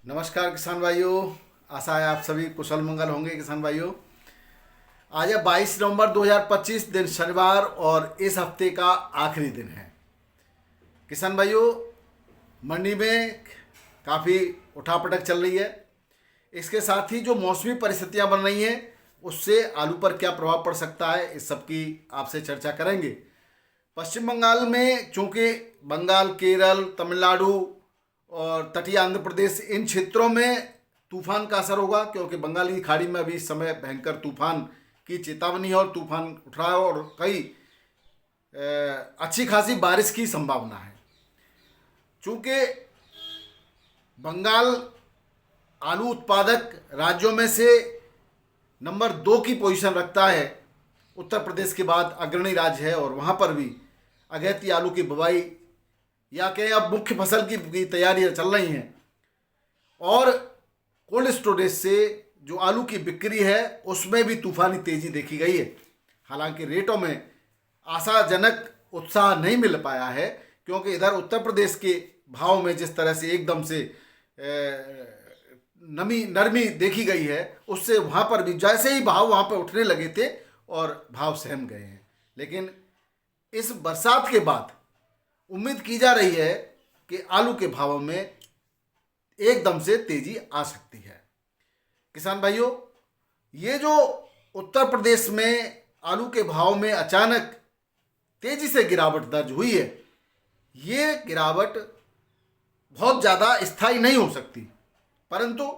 नमस्कार किसान भाइयों। आशा है आप सभी कुशल मंगल होंगे। किसान भाइयों, आज है 22 नवंबर 2025, दिन शनिवार और इस हफ्ते का आखिरी दिन है। किसान भाइयों, मंडी में काफ़ी उठापटक चल रही है। इसके साथ ही जो मौसमी परिस्थितियां बन रही हैं उससे आलू पर क्या प्रभाव पड़ सकता है, इस सब की आपसे चर्चा करेंगे। पश्चिम बंगाल में चूंकि बंगाल, केरल, तमिलनाडु और तटीय आंध्र प्रदेश, इन क्षेत्रों में तूफान का असर होगा, क्योंकि बंगाल की खाड़ी में अभी इस समय भयंकर तूफान की चेतावनी है और तूफान उठ रहा है और कई अच्छी खासी बारिश की संभावना है। चूंकि बंगाल आलू उत्पादक राज्यों में से नंबर 2 की पोजीशन रखता है, उत्तर प्रदेश के बाद अग्रणी राज्य है, और वहाँ पर भी अगैती आलू की बुवाई या कहें अब मुख्य फसल की तैयारियां चल रही हैं। और कोल्ड स्टोरेज से जो आलू की बिक्री है उसमें भी तूफानी तेजी देखी गई है। हालांकि रेटों में आशाजनक उत्साह नहीं मिल पाया है, क्योंकि इधर उत्तर प्रदेश के भाव में जिस तरह से एकदम से नरमी देखी गई है, उससे वहाँ पर भी जैसे ही भाव वहाँ पर उठने लगे थे और भाव सहम गए हैं। लेकिन इस बरसात के बाद उम्मीद की जा रही है कि आलू के भावों में एकदम से तेजी आ सकती है। किसान भाइयों, ये जो उत्तर प्रदेश में आलू के भाव में अचानक तेजी से गिरावट दर्ज हुई है, ये गिरावट बहुत ज़्यादा स्थायी नहीं हो सकती, परंतु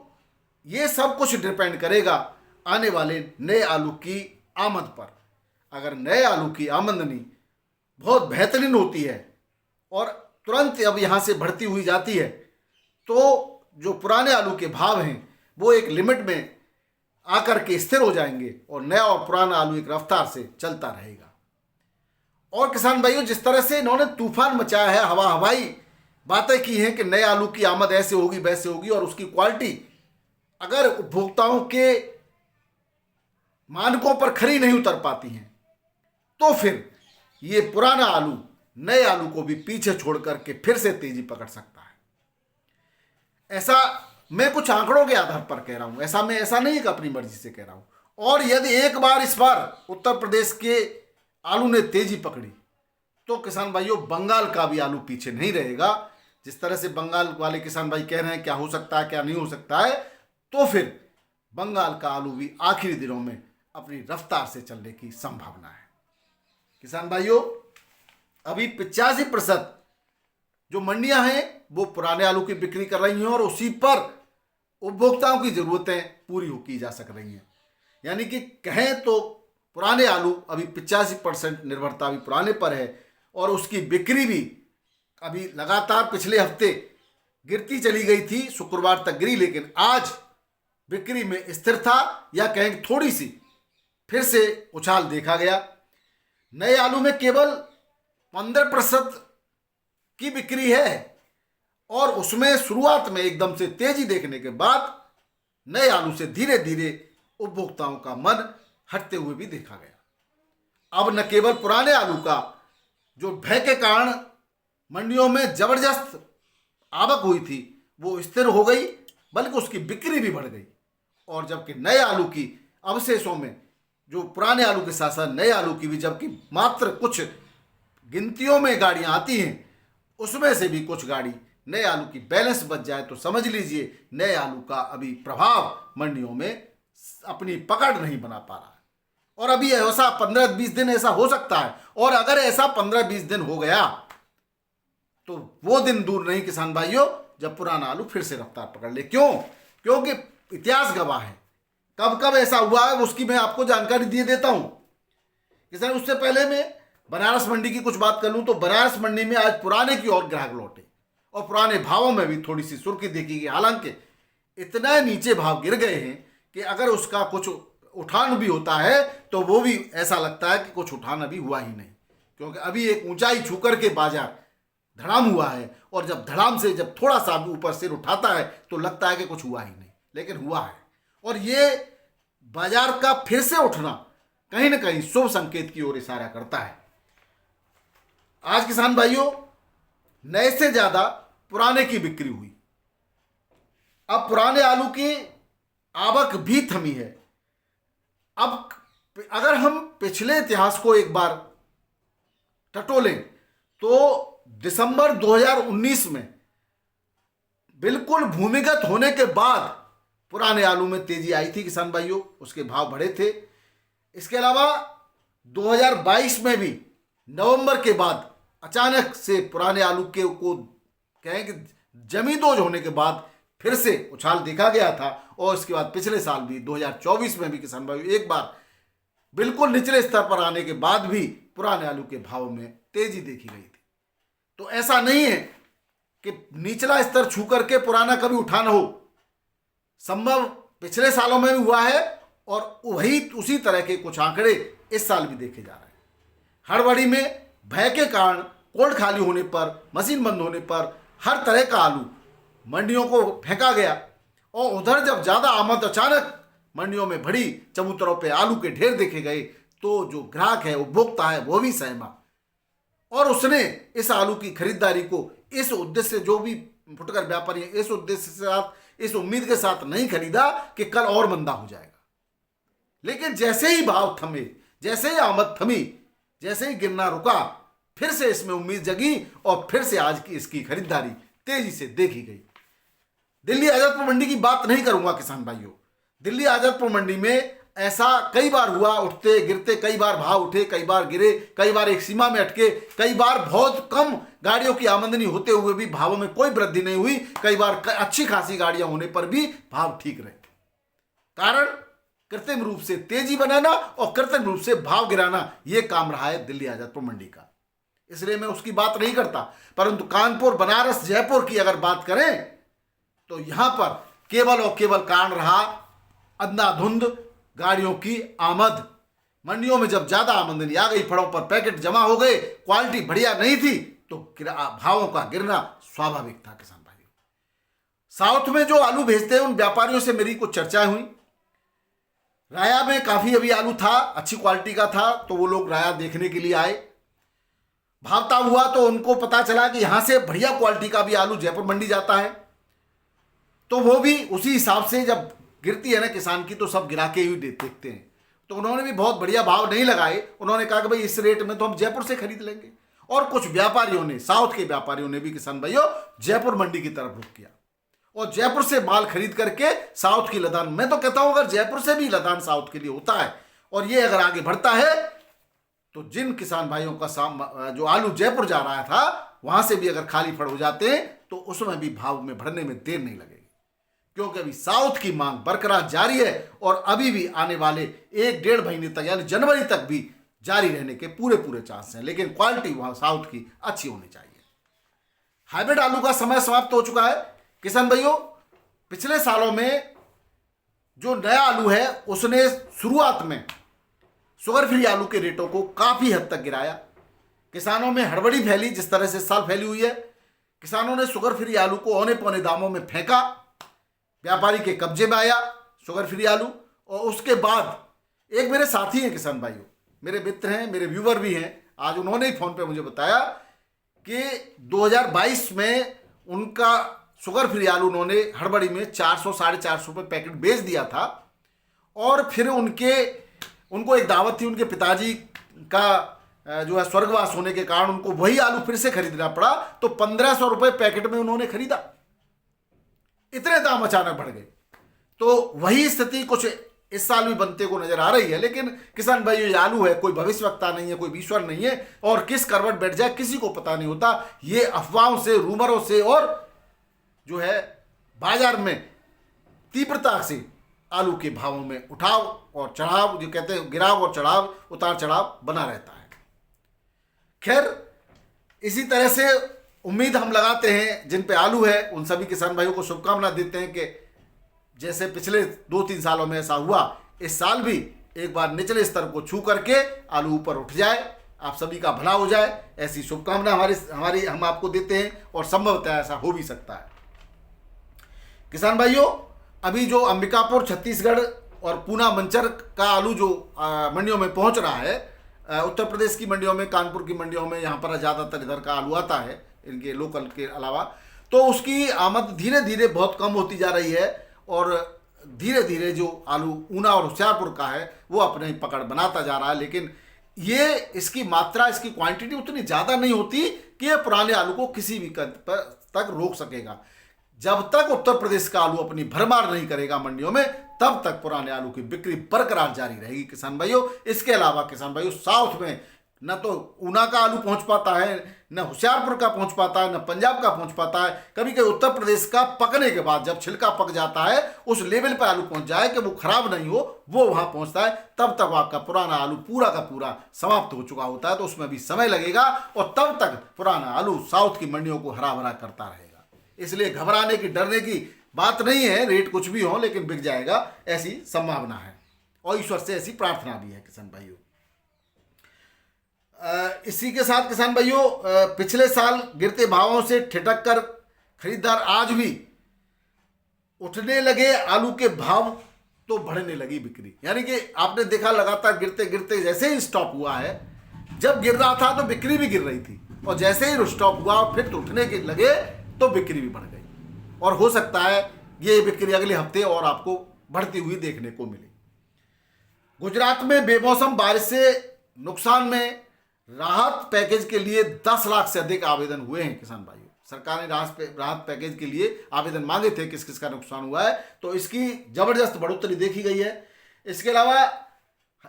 ये सब कुछ डिपेंड करेगा आने वाले नए आलू की आमद पर। अगर नए आलू की आमदनी बहुत बेहतरीन होती है और तुरंत अब यहाँ से बढ़ती हुई जाती है, तो जो पुराने आलू के भाव हैं वो एक लिमिट में आकर के स्थिर हो जाएंगे और नया और पुराना आलू एक रफ्तार से चलता रहेगा। और किसान भाइयों, जिस तरह से इन्होंने तूफान मचाया है, हवाई बातें की हैं कि नए आलू की आमद ऐसे होगी वैसे होगी और उसकी क्वालिटी अगर उपभोक्ताओं के मानकों पर खरी नहीं उतर पाती हैं, तो फिर ये पुराना आलू नए आलू को भी पीछे छोड़ करके फिर से तेजी पकड़ सकता है। ऐसा मैं कुछ आंकड़ों के आधार पर कह रहा हूं, ऐसा नहीं है कि अपनी मर्जी से कह रहा हूं। और यदि एक बार इस बार उत्तर प्रदेश के आलू ने तेजी पकड़ी, तो किसान भाइयों बंगाल का भी आलू पीछे नहीं रहेगा। जिस तरह से बंगाल वाले किसान भाई कह रहे हैं क्या हो सकता है क्या नहीं हो सकता है, तो फिर बंगाल का आलू भी आखिरी दिनों में अपनी रफ्तार से चलने की संभावना है। किसान भाइयों, अभी 85% जो मंडियां हैं वो पुराने आलू की बिक्री कर रही हैं और उसी पर उपभोक्ताओं की जरूरतें पूरी की जा सक रही हैं। यानी कि कहें तो पुराने आलू अभी 85% निर्भरता अभी पुराने पर है और उसकी बिक्री भी अभी लगातार पिछले हफ्ते गिरती चली गई थी, शुक्रवार तक गिरी, लेकिन आज बिक्री में स्थिर था या कहें थोड़ी सी फिर से उछाल देखा गया। नए आलू में केवल 15% की बिक्री है और उसमें शुरुआत में एकदम से तेजी देखने के बाद नए आलू से धीरे धीरे उपभोक्ताओं का मन हटते हुए भी देखा गया। अब न केवल पुराने आलू का जो भय के कारण मंडियों में जबरदस्त आवक हुई थी वो स्थिर हो गई, बल्कि उसकी बिक्री भी बढ़ गई। और जबकि नए आलू की अवशेषों में जो पुराने आलू के साथ साथ नए आलू की भी जबकि मात्र कुछ गिनतियों में गाड़ियां आती हैं, उसमें से भी कुछ गाड़ी नए आलू की बैलेंस बच जाए तो समझ लीजिए नए आलू का अभी प्रभाव मंडियों में अपनी पकड़ नहीं बना पा रहा है। और अभी ऐसा 15-20 दिन ऐसा हो सकता है, और अगर ऐसा 15-20 दिन हो गया तो वो दिन दूर नहीं किसान भाइयों जब पुराना आलू फिर से रफ्तार पकड़ ले। क्यों? क्योंकि इतिहास गवाह है। कब कब ऐसा हुआ है उसकी मैं आपको जानकारी दिए देता हूं किसान। उससे पहले मैं बनारस मंडी की कुछ बात कर लूं तो बनारस मंडी में आज पुराने की ओर ग्राहक लौटे और पुराने भावों में भी थोड़ी सी सुर्खी देखी गई। हालांकि इतना नीचे भाव गिर गए हैं कि अगर उसका कुछ उठान भी होता है तो वो भी ऐसा लगता है कि कुछ उठान अभी हुआ ही नहीं, क्योंकि अभी एक ऊंचाई छू कर के बाजार धड़ाम हुआ है और जब धड़ाम से जब थोड़ा सा ऊपर सिर उठाता है तो लगता है कि कुछ हुआ ही नहीं, लेकिन हुआ है। और ये बाजार का फिर से उठना कहीं ना कहीं शुभ संकेत की ओर इशारा करता है। आज किसान भाइयों, नए से ज्यादा पुराने की बिक्री हुई। अब पुराने आलू की आवक भी थमी है। अब अगर हम पिछले इतिहास को एक बार टटोलें तो दिसंबर 2019 में बिल्कुल भूमिगत होने के बाद पुराने आलू में तेजी आई थी किसान भाइयों, उसके भाव बढ़े थे। इसके अलावा 2022 में भी नवंबर के बाद अचानक से पुराने आलू के को कहें कि जमींदोज होने के बाद फिर से उछाल देखा गया था। और इसके बाद पिछले साल भी 2024 में भी किसान भाइयों एक बार बिल्कुल निचले स्तर पर आने के बाद भी पुराने आलू के भाव में तेजी देखी गई थी। तो ऐसा नहीं है कि निचला स्तर छू करके पुराना कभी उठा न हो, संभव पिछले सालों में भी हुआ है और वही उसी तरह के कुछ आंकड़े इस साल भी देखे जा रहे हैं। हड़बड़ी में भय के कारण कोल्ड खाली होने पर, मशीन बंद होने पर हर तरह का आलू मंडियों को फेंका गया और उधर जब ज़्यादा आमद अचानक मंडियों में बढ़ी, चबूतरों पे आलू के ढेर देखे गए, तो जो ग्राहक है, उपभोक्ता है, वो भी सहमा और उसने इस आलू की खरीदारी को इस उद्देश्य से, जो भी फुटकर व्यापारी है, इस उद्देश्य के साथ, इस उम्मीद के साथ नहीं खरीदा कि कल और मंदा हो जाएगा। लेकिन जैसे ही भाव थमे, जैसे ही आमद थमी, जैसे ही गिरना रुका, फिर से इसमें उम्मीद जगी और फिर से आज की इसकी खरीदारी तेजी से देखी गई। दिल्ली आजादपुर मंडी की बात नहीं करूंगा किसान भाइयों। दिल्ली आजादपुर मंडी में ऐसा कई बार हुआ, उठते गिरते, कई बार भाव उठे, कई बार गिरे, कई बार एक सीमा में अटके, कई बार बहुत कम गाड़ियों की आमदनी होते हुए भी भावों में कोई वृद्धि नहीं हुई, कई बार अच्छी खासी गाड़ियां होने पर भी भाव ठीक रहे। कारण कृत्रिम रूप से तेजी बनाना और कृत्रिम रूप से भाव गिराना, यह काम रहा है दिल्ली आजादपुर मंडी का। इसलिए मैं उसकी बात नहीं करता, परंतु कानपुर, बनारस, जयपुर की अगर बात करें तो यहां पर केवल और केवल कारण रहा अंधाधुंध गाड़ियों की आमद। मंडियों में जब ज्यादा आमदनी आ गई, फड़ों पर पैकेट जमा हो गए, क्वालिटी बढ़िया नहीं थी, तो भावों का गिरना स्वाभाविक था किसान भाइयों। साउथ में जो आलू भेजते हैं उन व्यापारियों से मेरी कुछ चर्चा हुई। राया में काफी अभी आलू था, अच्छी क्वालिटी का था, तो वो लोग राया देखने के लिए आए। भावताव हुआ तो उनको पता चला कि यहां से बढ़िया क्वालिटी का भी आलू जयपुर मंडी जाता है, तो वो भी उसी हिसाब से, जब गिरती है ना किसान की तो सब गिरा के ही देखते हैं, तो उन्होंने भी बहुत बढ़िया भाव नहीं लगाए। उन्होंने कहा कि भाई इस रेट में तो हम जयपुर से खरीद लेंगे। और कुछ व्यापारियों ने, साउथ के व्यापारियों ने भी किसान भाइयों जयपुर मंडी की तरफ रुख किया और जयपुर से माल खरीद करके साउथ की लदान, मैं तो कहता हूं अगर जयपुर से भी लदान साउथ के लिए होता है और ये अगर आगे बढ़ता है तो जिन किसान भाइयों का जो आलू जयपुर जा रहा था वहां से भी अगर खाली फड़ हो जाते हैं तो उसमें भी भाव में बढ़ने में देर नहीं लगेगी, क्योंकि अभी साउथ की मांग बरकरार जारी है और अभी भी आने वाले 1-1.5 महीने तक यानी जनवरी तक भी जारी रहने के पूरे चांस हैं। लेकिन क्वालिटी वहां साउथ की अच्छी होनी चाहिए। हाइब्रिड आलू का समय समाप्त हो चुका है किसान भाइयों। पिछले सालों में जो नया आलू है उसने शुरुआत में शुगर फ्री आलू के रेटों को काफी हद तक गिराया। किसानों में हड़बड़ी फैली, जिस तरह से साल फैली हुई है। किसानों ने शुगर फ्री आलू को औने पौने दामों में फेंका, व्यापारी के कब्जे में आया शुगर फ्री आलू। और उसके बाद एक मेरे साथी हैं किसान भाइयों, मेरे मित्र हैं, मेरे व्यूवर भी हैं, आज उन्होंने ही फोन पे मुझे बताया कि 2022 में उनका शुगर फ्री आलू उन्होंने हड़बड़ी में 400-450 रुपये पैकेट बेच दिया था। और फिर उनको एक दावत थी, उनके पिताजी का जो है स्वर्गवास होने के कारण उनको वही आलू फिर से खरीदना पड़ा, तो 1500 रुपये पैकेट में उन्होंने खरीदा। इतने दाम अचानक बढ़ गए। तो वही स्थिति कुछ इस साल भी बनते को नजर आ रही है। लेकिन किसान भाई ये आलू है, कोई भविष्यवक्ता नहीं है, कोई ईश्वर नहीं है, और किस करवट बैठ जाए किसी को पता नहीं होता। ये अफवाहों से, रूमरों से और जो है बाजार में तीव्रता से आलू के भावों में उठाव और चढ़ाव, जो कहते हैं गिराव और चढ़ाव, उतार चढ़ाव बना रहता है। खैर, इसी तरह से उम्मीद हम लगाते हैं जिन पे आलू है उन सभी किसान भाइयों को शुभकामना देते हैं कि जैसे पिछले 2-3 सालों में ऐसा हुआ, इस साल भी एक बार निचले स्तर को छू करके आलू ऊपर उठ जाए, आप सभी का भला हो जाए, ऐसी शुभकामना हमारी हम आपको देते हैं। और संभवतः ऐसा हो भी सकता है। किसान भाइयों, अभी जो अंबिकापुर, छत्तीसगढ़ और पूना, मंचर का आलू जो मंडियों में पहुंच रहा है, उत्तर प्रदेश की मंडियों में, कानपुर की मंडियों में, यहाँ पर ज़्यादातर इधर का आलू आता है इनके लोकल के अलावा, तो उसकी आमद धीरे धीरे बहुत कम होती जा रही है और धीरे धीरे जो आलू ऊना और होशियारपुर का है वो अपने पकड़ बनाता जा रहा है। लेकिन ये इसकी मात्रा, इसकी क्वांटिटी उतनी ज़्यादा नहीं होती कि ये पुराने आलू को किसी भी कद पर तक रोक सकेगा। जब तक उत्तर प्रदेश का आलू अपनी भरमार नहीं करेगा मंडियों में, तब तक पुराने आलू की बिक्री बरकरार जारी रहेगी किसान भाइयों। इसके अलावा किसान भाइयों, साउथ में न तो ऊना का आलू पहुंच पाता है, न होशियारपुर का पहुंच पाता है, न पंजाब का पहुंच पाता है। कभी कभी उत्तर प्रदेश का पकने के बाद जब छिलका पक जाता है, उस लेवल पर आलू पहुंच जाए कि वो खराब नहीं हो, वो वहां पहुंचता है, तब तक आपका पुराना आलू पूरा का पूरा समाप्त हो चुका होता है। तो उसमें भी समय लगेगा और तब तक पुराना आलू साउथ की मंडियों को हरा भरा करता रहेगा। इसलिए घबराने की, डरने की बात नहीं है। रेट कुछ भी हो लेकिन बिक जाएगा, ऐसी संभावना है और ईश्वर से ऐसी प्रार्थना भी है किसान भाइयों। इसी के साथ किसान भाइयों, पिछले साल गिरते भावों से ठिठक कर खरीदार आज भी उठने लगे आलू के भाव, तो बढ़ने लगी बिक्री। यानी कि आपने देखा लगातार गिरते गिरते जैसे ही स्टॉप हुआ है, जब गिर रहा था तो बिक्री भी गिर रही थी, और जैसे ही स्टॉप हुआ और फिर उठने के लगे तो बिक्री भी बढ़ गई। और हो सकता है ये बिक्री अगले हफ्ते और आपको बढ़ती हुई देखने को मिले। गुजरात में बेमौसम बारिश से नुकसान में राहत पैकेज के लिए 10 लाख से अधिक आवेदन हुए हैं किसान भाइयों। सरकार ने राहत पैकेज के लिए आवेदन मांगे थे, किस किस का नुकसान हुआ है, तो इसकी जबरदस्त बढ़ोतरी देखी गई है। इसके अलावा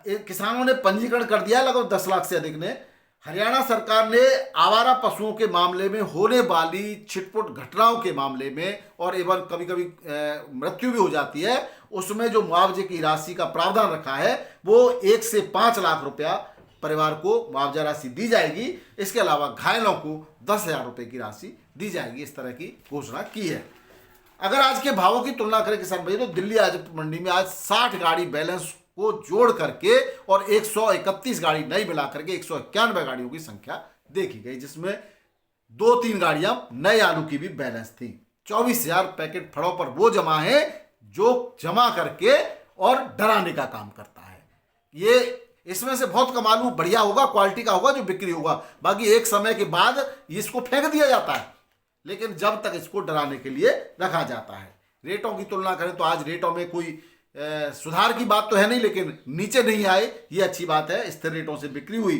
किसानों ने पंजीकरण कर दिया लगभग 10 लाख से अधिक ने। हरियाणा सरकार ने आवारा पशुओं के मामले में होने वाली छिटपुट घटनाओं के मामले में, और एवं कभी कभी मृत्यु भी हो जाती है, उसमें जो मुआवजे की राशि का प्रावधान रखा है वो 1 से 5 लाख रुपया परिवार को मुआवजा राशि दी जाएगी। इसके अलावा घायलों को 10,000 रुपये की राशि दी जाएगी, इस तरह की घोषणा की है। अगर आज के भावों की तुलना करें किसान भाई, तो दिल्ली आज मंडी में आज 60 गाड़ी बैलेंस को जोड़ करके और 131 गाड़ी नई मिला करके 191 गाड़ियों की संख्या देखी गई, जिसमें 2-3 गाड़ियां नए आलू की भी बैलेंस थी। 24,000 पैकेट फड़ों पर वो जमा है जो जमा करके और डराने का काम करता है। ये इसमें से बहुत कम आलू बढ़िया होगा, क्वालिटी का होगा, जो बिक्री होगा। बाकी एक समय के बाद इसको फेंक दिया जाता है, लेकिन जब तक इसको डराने के लिए रखा जाता है। रेटों की तुलना करें तो आज रेटों में कोई सुधार की बात तो है नहीं, लेकिन नीचे नहीं आए, ये अच्छी बात है। स्थिर रेटों से बिक्री हुई।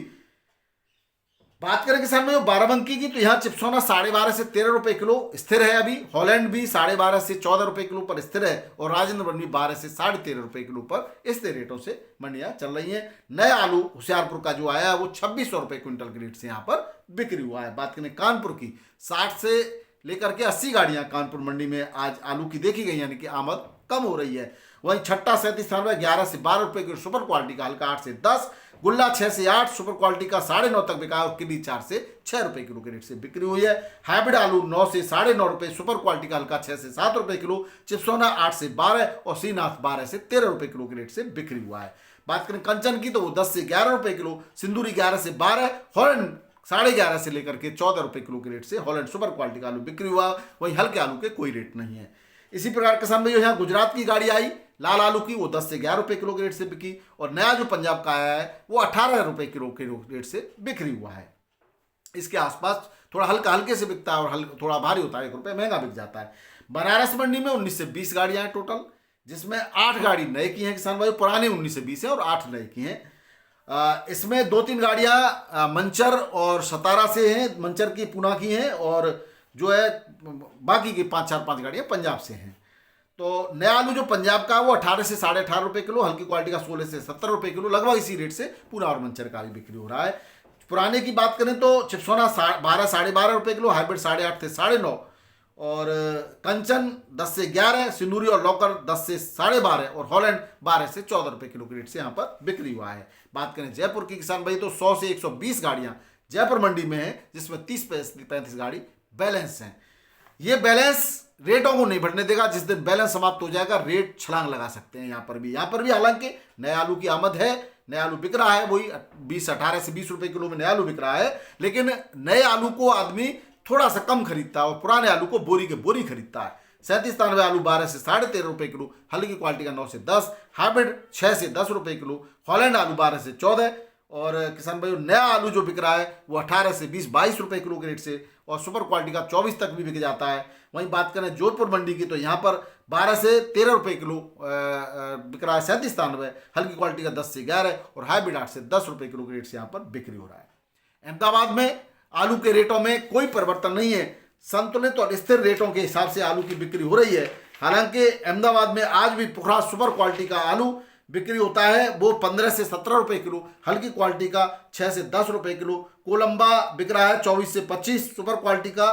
बात करें किसान में बाराबंकी की, तो यहाँ चिप्सोना 12.5 से 13 रुपए किलो स्थिर है अभी। हॉलैंड भी 12.5 से 14 रुपए किलो पर स्थिर है, और राजेंद्र वन भी 12 से 13.5 रुपए किलो पर स्थिर रेटों से मंडियां चल रही हैं। नया आलू होशियारपुर का जो आया है वो 2600 रुपए क्विंटल के रेट से यहाँ पर बिक्री हुआ है। बात करें कानपुर की, 60 से लेकर के 80 गाड़ियां कानपुर मंडी में आज आलू की देखी गई, यानी कि आमद कम हो रही है। वहीं छट्टा 37 स्थान पर 11 से 12 रुपए की सुपर क्वालिटी का हल्का 8 से 10, गुल्ला 6 से 8, सुपर क्वालिटी का 9.5 तक बिका और किली 4 से 6 रुपए किलो के रेट से बिक्री हुई है। हाइब्रिड आलू 9 से 9.5 रुपए, सुपर क्वालिटी का हल्का 6 से 7 रुपए किलो, चिप्सोना 8 से 12 और श्रीनाथ 12 से 13 रुपए किलो के रेट से बिक्री हुआ है। बात करें कंचन की, तो वो 10 से 11 रुपए किलो, सिंदूरी 11 से 12, हॉलैंड 11.5 से लेकर के 14 रुपए किलो के रेट से हॉलैंड सुपर क्वालिटी का आलू बिक्री हुआ। वहीं हल्के आलू के कोई रेट नहीं है। इसी प्रकार किसान भाइयों, यहाँ गुजरात की गाड़ी आई लाल आलू की, वो 10 से 11 रुपए किलो के रेट से बिकी, और नया जो पंजाब का आया है वो 18 रुपए किलो के रेट से बिक्री हुआ है। इसके आसपास थोड़ा हल्के से बिकता है और थोड़ा भारी होता है, 1 रुपये महंगा बिक जाता है। बनारस मंडी में 19 से 20 गाड़ियां हैं टोटल, जिसमें 8 गाड़ी नए की हैं किसान भाई, पुराने 19 से 20 हैं और 8 नए की हैं। इसमें 2-3 गाड़ियां मंचर और सतारा से हैं, मंचर की पूना की हैं, और जो है बाकी की 5 गाड़ियां पंजाब से हैं। तो नया आलू जो पंजाब का वो 18 से 18.5 रुपए किलो, हल्की क्वालिटी का 16 से 17 रुपए किलो, लगभग इसी रेट से पूरा और मंचर का भी बिक्री हो रहा है। पुराने की बात करें तो चिप्सोना 12 साढ़े 12 रुपए किलो, हाइब्रिड 8.5 से 9.5, और कंचन 10 से 11, सिंदूरी और लॉकर 10 से 12.5 और हॉलैंड 12 से 14 रुपए किलो के रेट से यहाँ पर बिक्री हुआ है। बात करें जयपुर की किसान भाई, तो 100 से 120 गाड़ियाँ जयपुर मंडी में हैं, जिसमें 30-35 गाड़ी बैलेंस हैं। ये बैलेंस रेटों को नहीं बढ़ने देगा। जिस दिन बैलेंस समाप्त हो जाएगा, रेट छलांग लगा सकते हैं। यहाँ पर भी हालांकि नए आलू की आमद है, नया आलू बिक रहा है, वही 18 से 20 रुपए किलो में नया आलू बिक रहा है, लेकिन नए आलू को आदमी थोड़ा सा कम खरीदता है और पुराने आलू को बोरी के बोरी खरीदता है। 37 आलू 12 से 13.5 रुपए किलो, हल्की क्वालिटी का 9 से 10, हाइब्रिड 6 से 10 रुपए किलो, हॉलैंड आलू 12 से 14 और किसान भाइयों नया आलू जो बिक रहा है वो 18 से 20-22 रुपए किलो के रेट से और सुपर क्वालिटी का 24 तक भी बिक जाता है। वहीं बात करें जोधपुर मंडी की तो यहाँ पर 12 से 13 रुपए किलो बिक रहा है 37-93, हल्की क्वालिटी का 10 से 11 और हाईब्रिड 8 से 10 रुपए किलो के रेट से यहाँ पर बिक्री हो रहा है। अहमदाबाद में आलू के रेटों में कोई परिवर्तन नहीं है, संतुलित और स्थिर रेटों के हिसाब से आलू की बिक्री हो रही है। हालांकि अहमदाबाद में आज भी पुखराज सुपर क्वालिटी का आलू बिक्री होता है, वो 15 से 17 रुपए किलो, हल्की क्वालिटी का 6 से 10 रुपए किलो। कोलंबा बिक रहा है 24 से 25, सुपर क्वालिटी का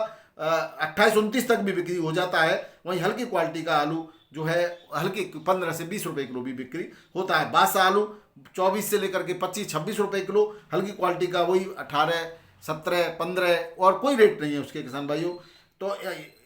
28-29 तक भी बिक्री हो जाता है। वहीं हल्की क्वालिटी का आलू जो है हल्की 15 से 20 रुपए किलो भी बिक्री होता है। बासा आलू 24 से लेकर के 25-26 रुपए किलो, हल्की क्वालिटी का वही 18, 17, 15 और कोई रेट नहीं है उसके किसान भाइयों। तो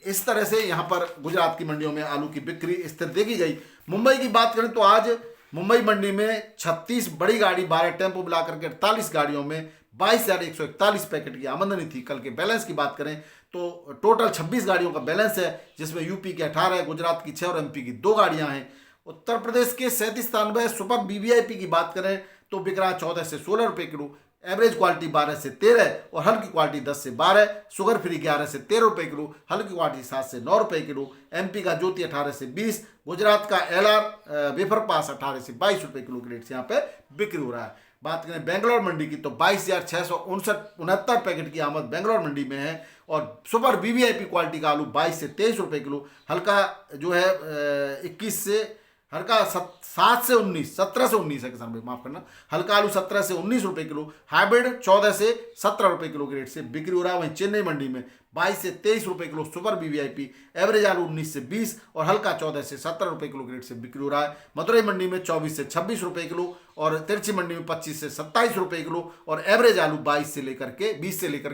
इस तरह से यहाँ पर गुजरात की मंडियों में आलू की बिक्री स्थिर देखी गई। मुंबई की बात करें तो आज मुंबई मंडी में 36 बड़ी गाड़ी 12 टेम्पो मिलाकर के 48 गाड़ियों में 22,141 पैकेट की आमदनी थी। कल के बैलेंस की बात करें तो टोटल 26 गाड़ियों का बैलेंस है, जिसमें यूपी के 18, गुजरात की 6 और एमपी की 2 गाड़ियां हैं। उत्तर प्रदेश के 37-93 सुपर बीवीआईपी की बात करें तो बिक रहा 14 से 16 रुपए किलो, एवरेज क्वालिटी 12 से 13 और हल्की क्वालिटी 10 से 12, शुगर फ्री 11 से 13 रुपए किलो, हल्की क्वालिटी 7 से 9 रुपए किलो। एमपी का ज्योति 18 से 20, गुजरात का एलआर वेफर पास 18 से 22 रुपए किलो के रेट से यहाँ पे बिक्री हो रहा है। बात करें बेंगलोर मंडी की तो 22,669 पैकेट की आमद बेंगलोर मंडी में है और सुपर वीवीआईपी क्वालिटी का आलू 22 से 23 रुपए किलो, हल्का जो है 21 से हल्का 7 से 19, 17 से 19 है किसान भाई, माफ करना, हल्का आलू 17 से 19 रुपए किलो, हाइब्रिड 14 से 17 रुपए किलो के रेट से बिक्री हो रहा है। वहीं चेन्नई मंडी में 22 से 23 रुपए किलो सुपर वीवीआईपी, एवरेज आलू 19 से 20 और हल्का 14 से 17 रुपए किलो के रेट से बिक्री हो रहा है। मदुरई मंडी में 24 से 26 रुपए किलो और तिरछी मंडी में 25 से 27 रुपए किलो और एवरेज आलू 20 से लेकर के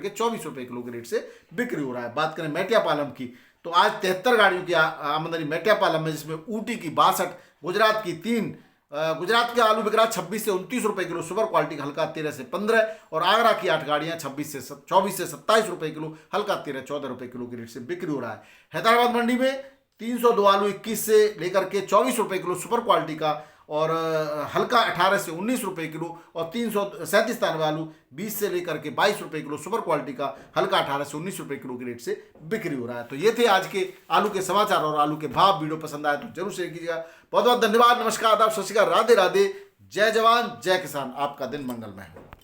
24 रुपए किलो के रेट से बिक्री हो रहा है। बात करें मेटियापालम की तो आज 73 गाड़ियों की आमदनी मेटियापालम में, जिसमें ऊटी की 62, गुजरात की 3, गुजरात के आलू बिक रहा 26 से 29 रुपए किलो, सुपर क्वालिटी का हल्का 13 से 15 और आगरा की 8 गाड़ियां 24 से 27 रुपए किलो, हल्का 13-14 रुपए किलो के रेट से बिक्री हो रहा है। हैदराबाद मंडी में 302 आलू 21 से लेकर के 24 रुपए किलो सुपर क्वालिटी का और हल्का 18 से 19 रुपए किलो और 337 आलू 20 से लेकर के 22 रुपए किलो सुपर क्वालिटी का, हल्का 18 से 19 रुपए किलो के रेट से बिक्री हो रहा है। तो ये थे आज के आलू के समाचार और आलू के भाव। वीडियो पसंद आए तो जरूर शेयर कीजिएगा। बहुत बहुत धन्यवाद। नमस्कार, आदाब, सत श्री अकाल, राधे राधे, जय जवान जय किसान। आपका दिन मंगलमय हो।